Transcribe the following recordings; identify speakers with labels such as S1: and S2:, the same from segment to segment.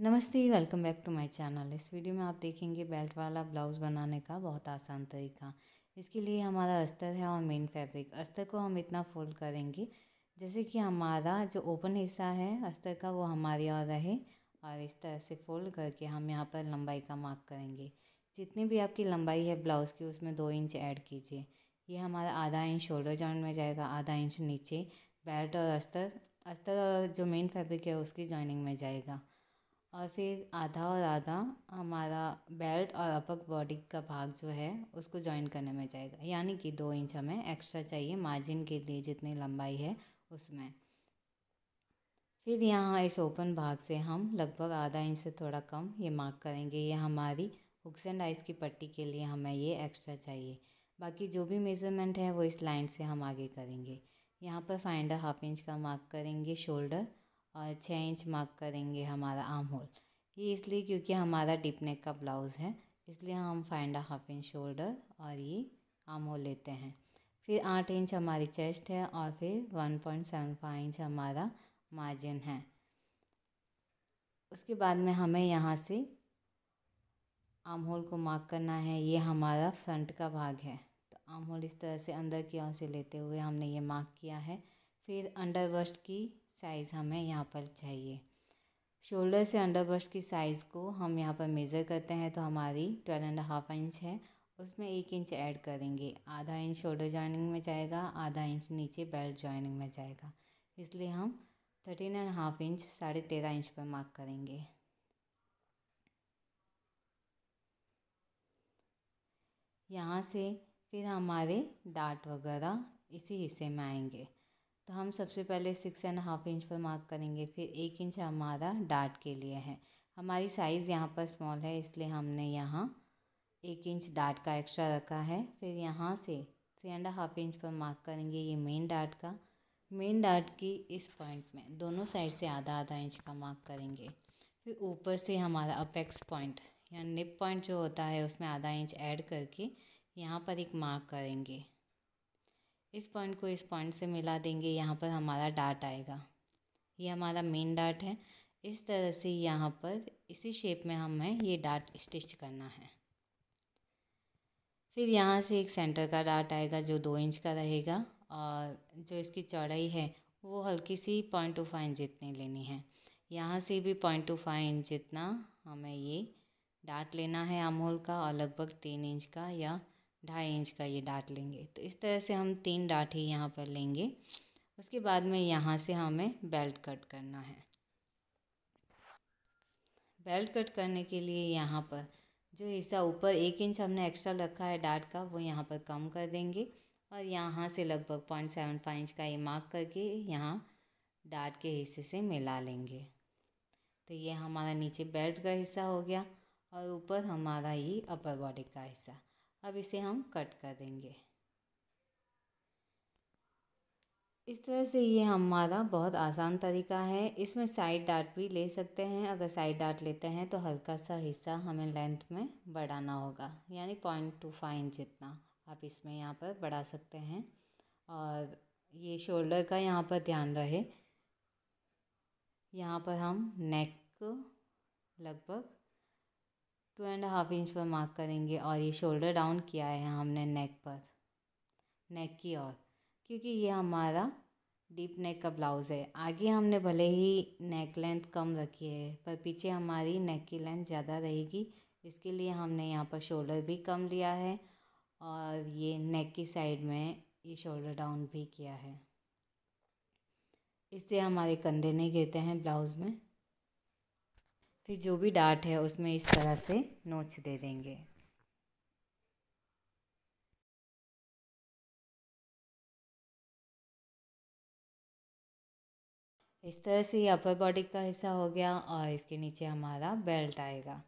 S1: नमस्ते, welcome back to my channel. इस video में आप देखेंगे बेल्ट वाला ब्लाउज़ बनाने का बहुत आसान तरीका। इसके लिए हमारा अस्तर है और मेन फैब्रिक। अस्तर को हम इतना फोल्ड करेंगे जैसे कि हमारा जो ओपन हिस्सा है अस्तर का वो हमारी ओर रहे, और इस तरह से फोल्ड करके हम यहाँ पर लंबाई का मार्क करेंगे। जितनी भी आपकी लंबाई है ब्लाउज़ की उसमें 2 इंच ऐड कीजिए। ये हमारा आधा इंच शोल्डर जॉइंट में जाएगा, आधा इंच नीचे बेल्ट और अस्तर और जो मेन फैब्रिक है उसकी जॉइनिंग में जाएगा, और फिर आधा और आधा हमारा बेल्ट और अपर बॉडी का भाग जो है उसको जॉइन करने में जाएगा। यानी कि 2 इंच हमें एक्स्ट्रा चाहिए मार्जिन के लिए, जितनी लंबाई है उसमें। फिर यहाँ इस ओपन भाग से हम लगभग आधा इंच से थोड़ा कम ये मार्क करेंगे। ये हमारी हुक्स एंड आइज की पट्टी के लिए हमें ये एक्स्ट्रा चाहिए। बाकी जो भी मेज़रमेंट है वो इस लाइन से हम आगे करेंगे। यहाँ पर फाइंडर हाफ इंच का मार्क करेंगे शोल्डर, और 6 इंच मार्क करेंगे हमारा आर्म होल। ये इसलिए क्योंकि हमारा डीप नेक का ब्लाउज़ है, इसलिए हम फाइंडर हाफ इंच शोल्डर और ये आर्म होल लेते हैं। फिर 8 इंच हमारी चेस्ट है, और फिर 1.75 इंच हमारा मार्जिन है। उसके बाद में हमें यहाँ से आर्म होल को मार्क करना है। ये हमारा फ्रंट का भाग है, तो आर्म होल इस तरह से अंदर की ओर से लेते हुए हमने ये मार्क किया है। फिर अंडर बस्ट की साइज़ हमें यहाँ पर चाहिए। शोल्डर से अंडर बस्ट की साइज़ को हम यहाँ पर मेज़र करते हैं, तो हमारी 12.5 इंच है, उसमें 1 इंच ऐड करेंगे। आधा इंच शोल्डर जॉइनिंग में जाएगा, आधा इंच नीचे बेल्ट जॉइनिंग में जाएगा, इसलिए हम 13.5 इंच 13.5 इंच पर मार्क करेंगे। यहाँ से फिर हमारे डार्ट वगैरह इसी हिस्से में आएंगे, तो हम सबसे पहले 6.5 इंच पर मार्क करेंगे। फिर 1 इंच हमारा डार्ट के लिए है। हमारी साइज़ यहाँ पर स्मॉल है, इसलिए हमने यहाँ 1 इंच डार्ट का एक्स्ट्रा रखा है। फिर यहाँ से 3.5 इंच पर मार्क करेंगे ये मेन डार्ट का। मेन डार्ट की इस पॉइंट में दोनों साइड से आधा आधा इंच का मार्क करेंगे। फिर ऊपर से हमारा अपेक्स पॉइंट या निप पॉइंट जो होता है उसमें आधा इंच ऐड करके यहाँ पर एक मार्क करेंगे। इस पॉइंट को इस पॉइंट से मिला देंगे, यहाँ पर हमारा डार्ट आएगा। ये हमारा मेन डार्ट है। इस तरह से यहाँ पर इसी शेप में हमें ये डार्ट स्टिच करना है। फिर यहाँ से एक सेंटर का डार्ट आएगा जो 2 इंच का रहेगा, और जो इसकी चौड़ाई है वो हल्की सी 0.25 इंच जितनी लेनी है। यहाँ से भी 0.25 इंच जितना हमें ये डार्ट लेना है आर्म होल का, और लगभग 3 इंच का या 2.5 इंच का ये डार्ट लेंगे। तो इस तरह से हम 3 डार्ट ही यहाँ पर लेंगे। उसके बाद में यहाँ से हमें बेल्ट कट करना है। बेल्ट कट करने के लिए यहाँ पर जो हिस्सा ऊपर 1 इंच हमने एक्स्ट्रा रखा है डार्ट का, वो यहाँ पर कम कर देंगे, और यहाँ से लगभग 0.75 इंच का ये मार्क करके यहाँ डार्ट के हिस्से से मिला लेंगे। तो ये हमारा नीचे बेल्ट का हिस्सा हो गया, और ऊपर हमारा ये अपर बॉडी का हिस्सा। अब इसे हम कट कर देंगे। इस तरह से ये हमारा बहुत आसान तरीका है। इसमें साइड डार्ट भी ले सकते हैं। अगर साइड डार्ट लेते हैं तो हल्का सा हिस्सा हमें लेंथ में बढ़ाना होगा, यानी 0.25 इंच जितना आप इसमें यहाँ पर बढ़ा सकते हैं। और ये शोल्डर का यहाँ पर ध्यान रहे, यहाँ पर हम नेक को लगभग 2.5 इंच पर मार्क करेंगे, और ये शोल्डर डाउन किया है हमने नेक पर, नेक की ओर, क्योंकि ये हमारा डीप नेक का ब्लाउज़ है। आगे हमने भले ही नेक लेंथ कम रखी है, पर पीछे हमारी नेक की लेंथ ज़्यादा रहेगी, इसके लिए हमने यहाँ पर शोल्डर भी कम लिया है, और ये नेक की साइड में ये शोल्डर डाउन भी किया है। इससे हमारे कंधे नहीं गिरते हैं ब्लाउज़ में। फिर जो भी डार्ट है उसमें इस तरह से नोच दे देंगे। इस तरह से ये अपर बॉडी का हिस्सा हो गया, और इसके नीचे हमारा बेल्ट आएगा,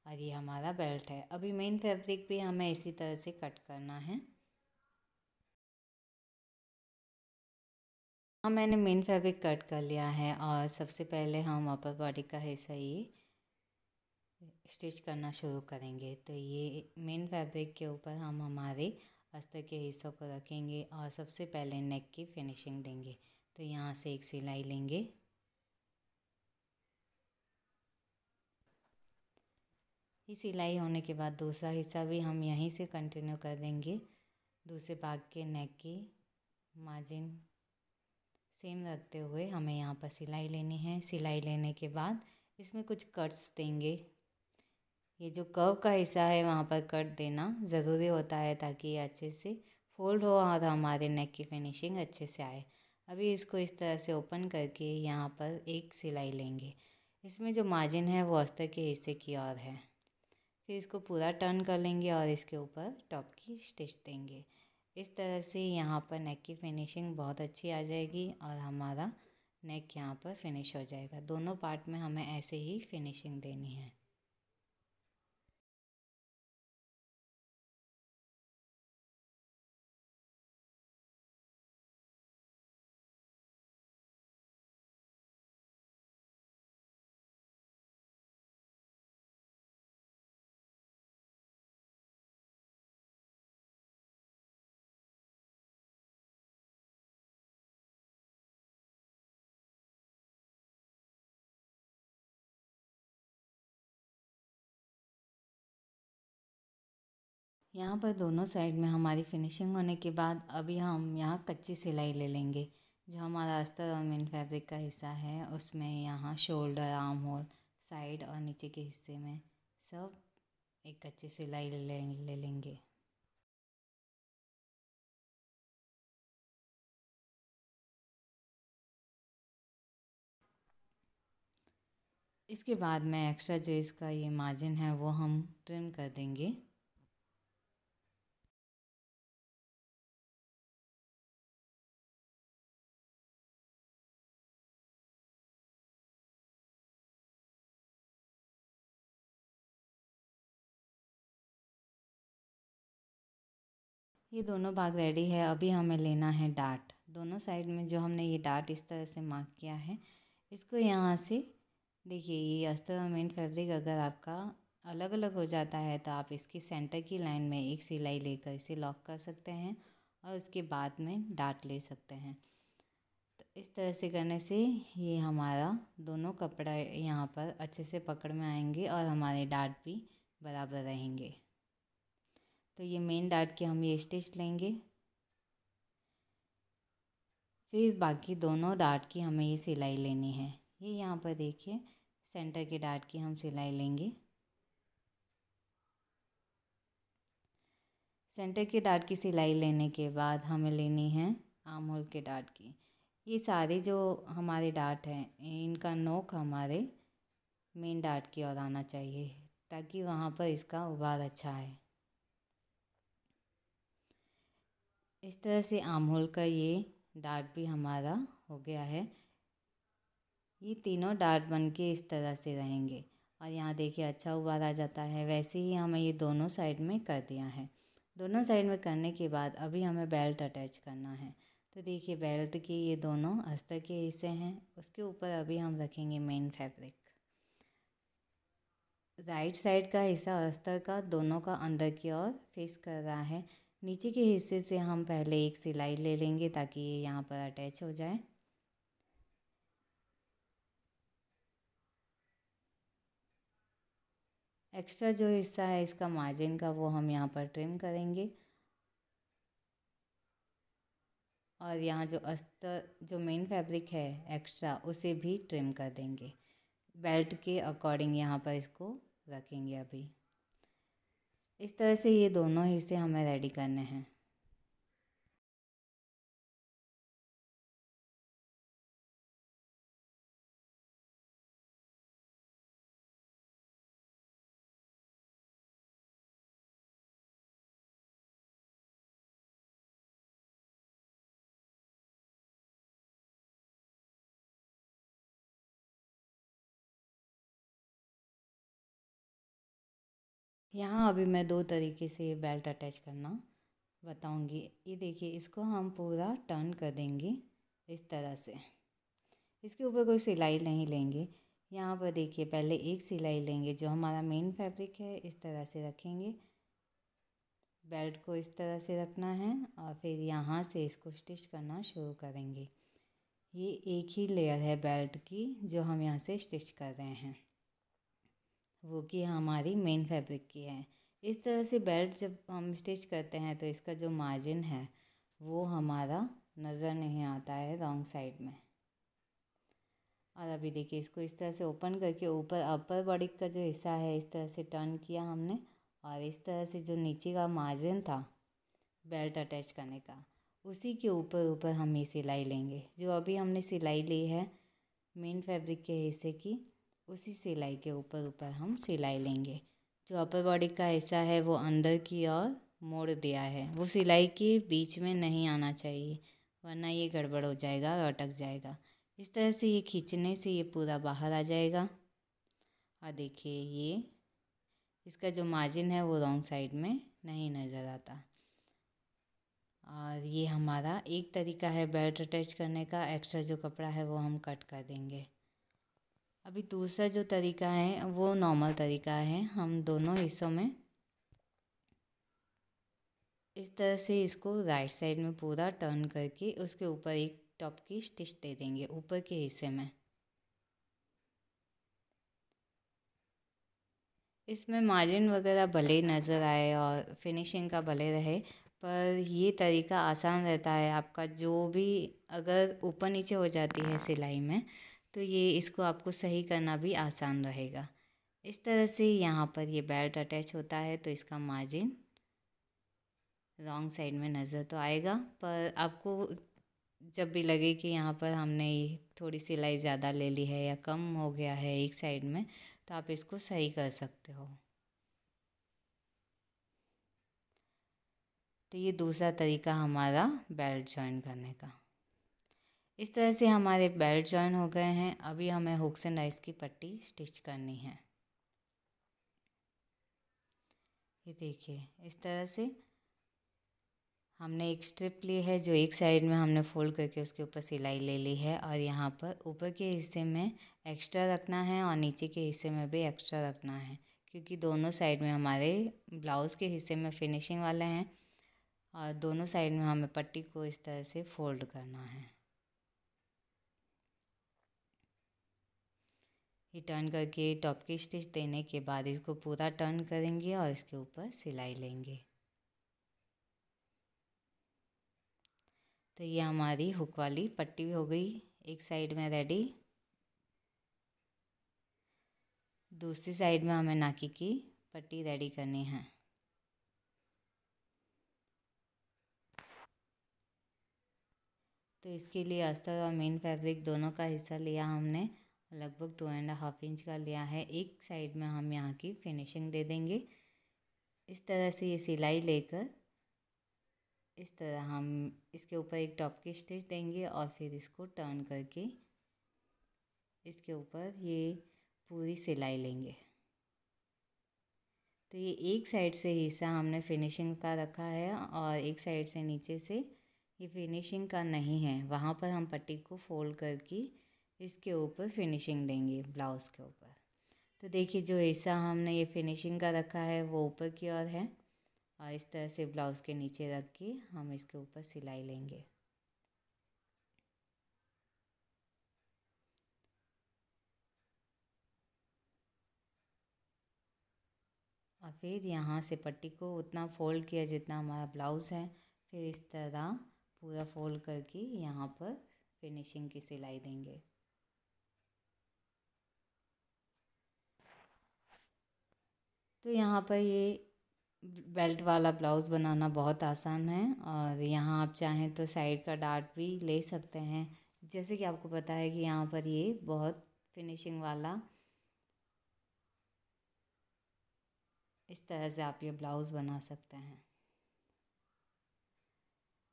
S1: और ये हमारा बेल्ट है। अभी मेन फैब्रिक भी हमें इसी तरह से कट करना है। हाँ, मैंने मेन फैब्रिक कट कर लिया है, और सबसे पहले हम अपर बॉडी का हिस्सा ये स्टिच करना शुरू करेंगे। तो ये मेन फैब्रिक के ऊपर हम हमारे अस्तर के हिस्सों को रखेंगे, और सबसे पहले नेक की फिनिशिंग देंगे। तो यहाँ से एक सिलाई लेंगे, ये सिलाई होने के बाद दूसरा हिस्सा भी हम यहीं से कंटिन्यू कर देंगे। दूसरे भाग के नेक की मार्जिन सेम रखते हुए हमें यहाँ पर सिलाई लेनी है। सिलाई लेने के बाद इसमें कुछ कट्स देंगे। ये जो कर्व का हिस्सा है वहाँ पर कट देना ज़रूरी होता है ताकि ये अच्छे से फोल्ड हो और हमारे नेक की फिनिशिंग अच्छे से आए। अभी इसको इस तरह से ओपन करके यहाँ पर एक सिलाई लेंगे। इसमें जो मार्जिन है वो अस्तर के हिस्से की ओर है। फिर इसको पूरा टर्न कर लेंगे और इसके ऊपर टॉप की स्टिच देंगे। इस तरह से यहाँ पर नेक की फिनिशिंग बहुत अच्छी आ जाएगी और हमारा नेक यहाँ पर फिनिश हो जाएगा। दोनों पार्ट में हमें ऐसे ही फिनिशिंग देनी है। यहाँ पर दोनों साइड में हमारी फिनिशिंग होने के बाद अभी हम यहाँ कच्ची सिलाई ले लेंगे। जो हमारा अस्तर और मेन फैब्रिक का हिस्सा है उसमें यहाँ शोल्डर, आर्म होल, साइड और नीचे के हिस्से में सब एक कच्ची सिलाई ले लेंगे। इसके बाद में एक्स्ट्रा जो इसका ये मार्जिन है वो हम ट्रिम कर देंगे। ये दोनों भाग रेडी है। अभी हमें लेना है डार्ट। दोनों साइड में जो हमने ये डार्ट इस तरह से मार्क किया है, इसको यहाँ से देखिए, ये अस्तर और मेन फैब्रिक अगर आपका अलग अलग हो जाता है तो आप इसकी सेंटर की लाइन में एक सिलाई लेकर इसे लॉक कर सकते हैं और उसके बाद में डार्ट ले सकते हैं। तो इस तरह से करने से ये हमारा दोनों कपड़ा यहाँ पर अच्छे से पकड़ में आएंगे और हमारे डार्ट भी बराबर रहेंगे। तो ये मेन डार्ट के हम ये स्टिच लेंगे। फिर बाकी दोनों डार्ट की हमें ये सिलाई लेनी है। ये यहाँ पर देखिए, सेंटर के डार्ट की हम सिलाई लेंगे। सेंटर के डार्ट की सिलाई लेने के बाद हमें लेनी है आर्म होल के डार्ट की। ये सारे जो हमारे डार्ट हैं इनका नोक हमारे मेन डार्ट की ओर आना चाहिए ताकि वहाँ पर इसका उभार अच्छा आए। इस तरह से आर्म होल का ये डार्ट भी हमारा हो गया है। ये तीनों डार्ट बन के इस तरह से रहेंगे और यहाँ देखिए अच्छा उबार आ जाता है। वैसे ही हमें ये दोनों साइड में कर दिया है। दोनों साइड में करने के बाद अभी हमें बेल्ट अटैच करना है। तो देखिए, बेल्ट के ये दोनों अस्तर के हिस्से हैं, उसके ऊपर अभी हम रखेंगे मेन फैब्रिक। राइट साइड का हिस्सा अस्तर का दोनों का अंदर की ओर फेस कर रहा है। नीचे के हिस्से से हम पहले एक सिलाई ले लेंगे ताकि ये यहाँ पर अटैच हो जाए। एक्स्ट्रा जो हिस्सा है इसका मार्जिन का वो हम यहाँ पर ट्रिम करेंगे और यहाँ जो अस्तर जो मेन फैब्रिक है एक्स्ट्रा उसे भी ट्रिम कर देंगे। बेल्ट के अकॉर्डिंग यहाँ पर इसको रखेंगे। अभी इस तरह से ये दोनों हिस्से हमें रेडी करने हैं। यहाँ अभी मैं दो तरीके से बेल्ट अटैच करना बताऊंगी। ये देखिए, इसको हम पूरा टर्न कर देंगे इस तरह से। इसके ऊपर कोई सिलाई नहीं लेंगे। यहाँ पर देखिए, पहले एक सिलाई लेंगे जो हमारा मेन फैब्रिक है, इस तरह से रखेंगे। बेल्ट को इस तरह से रखना है और फिर यहाँ से इसको स्टिच करना शुरू करेंगे। ये एक ही लेयर है बेल्ट की जो हम यहाँ से स्टिच कर रहे हैं। वो कि हमारी मेन फैब्रिक की है। इस तरह से बेल्ट जब हम स्टिच करते हैं तो इसका जो मार्जिन है वो हमारा नज़र नहीं आता है रॉन्ग साइड में। और अभी देखिए इसको इस तरह से ओपन करके ऊपर अपर बॉडी का जो हिस्सा है इस तरह से टर्न किया हमने, और इस तरह से जो नीचे का मार्जिन था बेल्ट अटैच करने का उसी के ऊपर ऊपर हम ये सिलाई लेंगे। जो अभी हमने सिलाई ली है मेन फैब्रिक के हिस्से की, उसी सिलाई के ऊपर ऊपर हम सिलाई लेंगे। जो अपर बॉडी का हिस्सा है वो अंदर की ओर मोड़ दिया है, वो सिलाई के बीच में नहीं आना चाहिए, वरना ये गड़बड़ हो जाएगा और अटक जाएगा। इस तरह से ये खींचने से ये पूरा बाहर आ जाएगा। और देखिए ये इसका जो मार्जिन है वो रॉन्ग साइड में नहीं नज़र आता। और ये हमारा एक तरीका है बेल्ट अटैच करने का। एक्स्ट्रा जो कपड़ा है वो हम कट कर देंगे। अभी दूसरा जो तरीका है वो नॉर्मल तरीका है। हम दोनों हिस्सों में इस तरह से इसको राइट साइड में पूरा टर्न करके उसके ऊपर एक टॉप की स्टिच दे देंगे ऊपर के हिस्से में। इसमें मार्जिन वगैरह भले ही नज़र आए और फिनिशिंग का भले रहे, पर ये तरीका आसान रहता है आपका। जो भी अगर ऊपर नीचे हो जाती है सिलाई में तो ये इसको आपको सही करना भी आसान रहेगा। इस तरह से यहाँ पर ये बेल्ट अटैच होता है तो इसका मार्जिन रॉन्ग साइड में नज़र तो आएगा, पर आपको जब भी लगे कि यहाँ पर हमने थोड़ी सिलाई ज़्यादा ले ली है या कम हो गया है एक साइड में, तो आप इसको सही कर सकते हो। तो ये दूसरा तरीका हमारा बेल्ट जॉइन करने का। इस तरह से हमारे बेल्ट जॉइन हो गए हैं। अभी हमें हुक्स एंड आइस की पट्टी स्टिच करनी है। ये देखिए इस तरह से हमने एक स्ट्रिप ली है जो एक साइड में हमने फोल्ड करके उसके ऊपर सिलाई ले ली है, और यहाँ पर ऊपर के हिस्से में एक्स्ट्रा रखना है और नीचे के हिस्से में भी एक्स्ट्रा रखना है, क्योंकि दोनों साइड में हमारे ब्लाउज़ के हिस्से में फिनिशिंग वाले हैं और दोनों साइड में हमें पट्टी को इस तरह से फोल्ड करना है। ये टर्न करके टॉप की स्टिच देने के बाद इसको पूरा टर्न करेंगे और इसके ऊपर सिलाई लेंगे। तो ये हमारी हुक वाली पट्टी हो गई एक साइड में रेडी। दूसरी साइड में हमें नाकी की पट्टी रेडी करनी है। तो इसके लिए अस्तर और मेन फैब्रिक दोनों का हिस्सा लिया हमने, लगभग 2.5 इंच का लिया है। एक साइड में हम यहाँ की फिनिशिंग दे देंगे। इस तरह से ये सिलाई लेकर इस तरह हम इसके ऊपर एक टॉप की स्टिच देंगे और फिर इसको टर्न करके इसके ऊपर ये पूरी सिलाई लेंगे। तो ये एक साइड से हिस्सा हमने फिनिशिंग का रखा है और एक साइड से नीचे से ये फिनिशिंग का नहीं है, वहाँ पर हम पट्टी को फोल्ड करके इसके ऊपर फिनिशिंग देंगे ब्लाउज़ के ऊपर। तो देखिए जो हिस्सा हमने ये फिनिशिंग का रखा है वो ऊपर की ओर है, और इस तरह से ब्लाउज़ के नीचे रख के हम इसके ऊपर सिलाई लेंगे। और फिर यहाँ से पट्टी को उतना फोल्ड किया जितना हमारा ब्लाउज़ है, फिर इस तरह पूरा फोल्ड करके यहाँ पर फिनिशिंग की सिलाई देंगे। तो यहाँ पर ये बेल्ट वाला ब्लाउज़ बनाना बहुत आसान है, और यहाँ आप चाहें तो साइड का डार्ट भी ले सकते हैं। जैसे कि आपको पता है कि यहाँ पर ये बहुत फिनिशिंग वाला, इस तरह से आप ये ब्लाउज़ बना सकते हैं।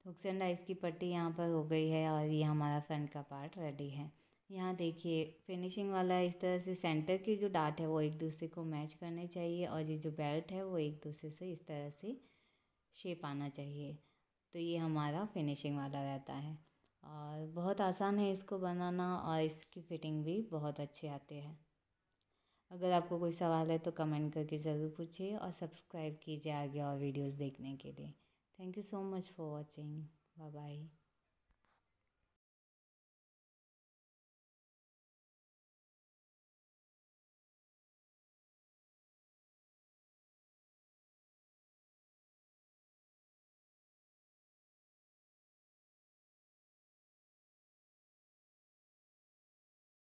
S1: हुक्स एंड आइस की पट्टी यहाँ पर हो गई है और ये हमारा फ्रंट का पार्ट रेडी है। यहाँ देखिए फिनिशिंग वाला इस तरह से सेंटर की जो डार्ट है वो एक दूसरे को मैच करने चाहिए, और ये जो बेल्ट है वो एक दूसरे से इस तरह से शेप आना चाहिए। तो ये हमारा फिनिशिंग वाला रहता है और बहुत आसान है इसको बनाना, और इसकी फ़िटिंग भी बहुत अच्छे आते हैं। अगर आपको कोई सवाल है तो कमेंट करके ज़रूर पूछिए और सब्सक्राइब कीजिए आगे और वीडियोस देखने के लिए। Thank you so much for watching. Bye bye.